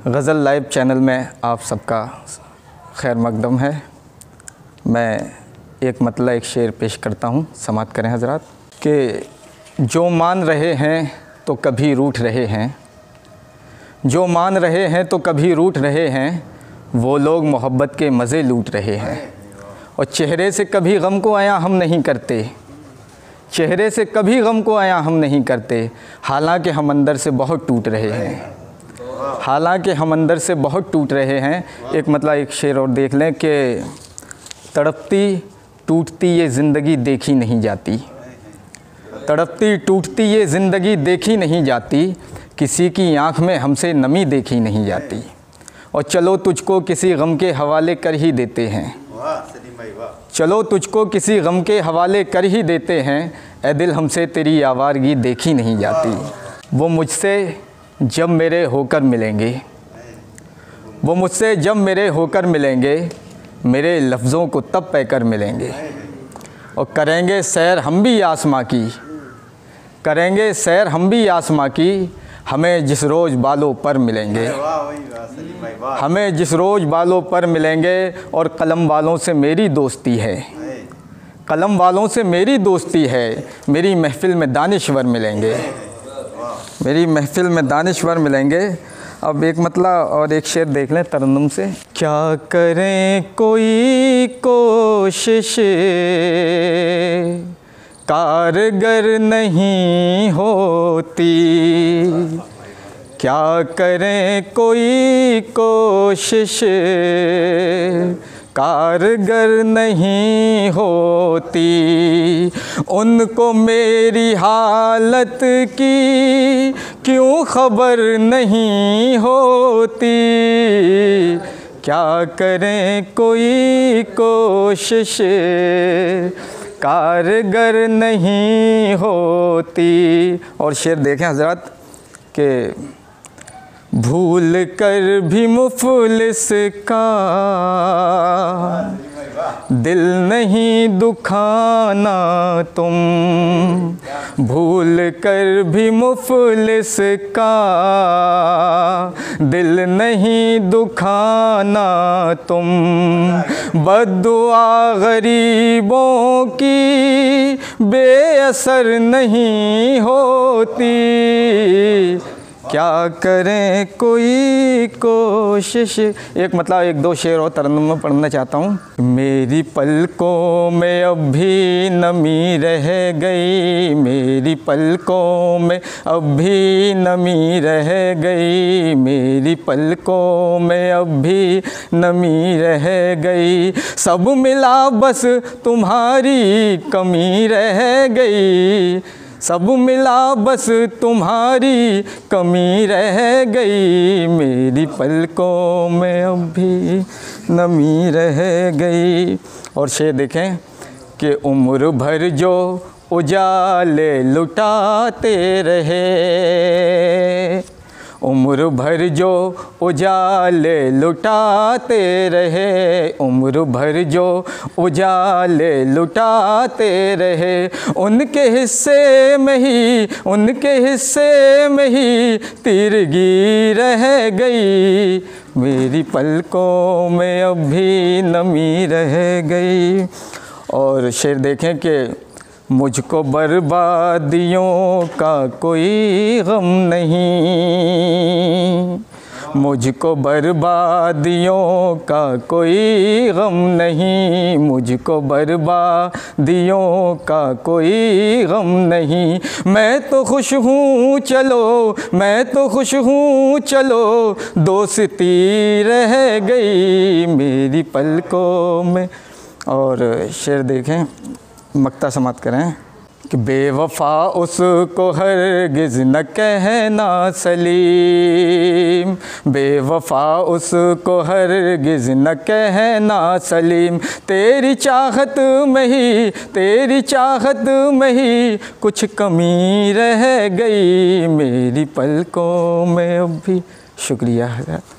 गज़ल live channel में आप सबका खैर मकदम है। मैं एक मतला एक शेर पेश करता हूँ, समाअत करें हज़रात। कि जो मान रहे हैं तो कभी रूठ रहे हैं, जो मान रहे हैं तो कभी रूठ रहे हैं, वो लोग मोहब्बत के मज़े लूट रहे हैं। और चेहरे से कभी गम को आया हम नहीं करते, चेहरे से कभी गम को आया हम नहीं करते, हालांकि हम अंदर से बहुत टूट रहे हैं, हालांकि हम अंदर से बहुत टूट रहे हैं। एक मतलब एक शेर और देख लें कि तड़पती टूटती ये ज़िंदगी देखी नहीं जाती, तड़पती टूटती ये ज़िंदगी देखी नहीं जाती, किसी की आँख में हमसे नमी देखी नहीं जाती। और चलो तुझको किसी गम के हवाले कर ही देते हैं, चलो तुझको किसी गम के हवाले कर ही देते हैं, ए दिल हमसे तेरी आवारगी देखी नहीं जाती। वो मुझसे जब मेरे होकर मिलेंगे, वो मुझसे जब मेरे होकर मिलेंगे, मेरे लफ्ज़ों को तब पैकर मिलेंगे। और करेंगे सैर हम भी आसमां की, करेंगे सैर हम भी आसमां की, हमें जिस रोज़ बालों पर मिलेंगे, हमें जिस रोज़ बालों पर मिलेंगे। और कलम वालों से मेरी दोस्ती है, कलम वालों से मेरी दोस्ती है, मेरी महफ़िल में दानिश्वर मिलेंगे, मेरी महफ़िल में दानिश्वर मिलेंगे। अब एक मतला और एक शेर देख लें तरन्नुम से। क्या करें कोई कोशिश कारगर नहीं होती, क्या करें कोई कोशिश कारगर नहीं होती, उनको मेरी हालत की क्यों खबर नहीं होती, क्या करें कोई कोशिश कारगर नहीं होती। और शेर देखें हज़रात कि भूल कर भी मुफलिस का दिल नहीं दुखाना तुम, भूल कर भी मुफलिस का दिल नहीं दुखाना तुम, बद्दुआ गरीबों की बेअसर नहीं होती, क्या करें कोई कोशिश। एक मतलब एक दो शेर और तरन्नुम में पढ़ना चाहता हूँ। मेरी पलकों में अब भी नमी रह गई, मेरी पलकों में अब भी नमी रह गई, मेरी पलकों में अब भी नमी रह गई, सब मिला बस तुम्हारी कमी रह गई, सब मिला बस तुम्हारी कमी रह गई, मेरी पलकों में अब भी नमी रह गई। और शेर देखें कि उम्र भर जो उजाले लुटाते रहे, उम्र भर जो उजाले लुटाते रहे, उम्र भर जो उजाले लुटाते रहे, उनके हिस्से में ही, उनके हिस्से में ही तिरगी रह गई, मेरी पलकों में अब भी नमी रह गई। और शेर देखें कि मुझको बर्बादियों का कोई गम नहीं, मुझको बर्बादियों का कोई गम नहीं, मुझको बर्बादियों का कोई गम नहीं, मैं तो खुश हूँ चलो, मैं तो खुश हूँ चलो, दोस्ती रह गई मेरी पलकों में। और शेर देखें, मक्ता समाअत करें कि बेवफ़ा उसको हरगिज़ न कहना सलीम, बेवफ़ा उसको हरगिज़ न कहना सलीम, तेरी चाहत में ही, तेरी चाहत में ही कुछ कमी रह गई, मेरी पलकों में अब भी। शुक्रिया है।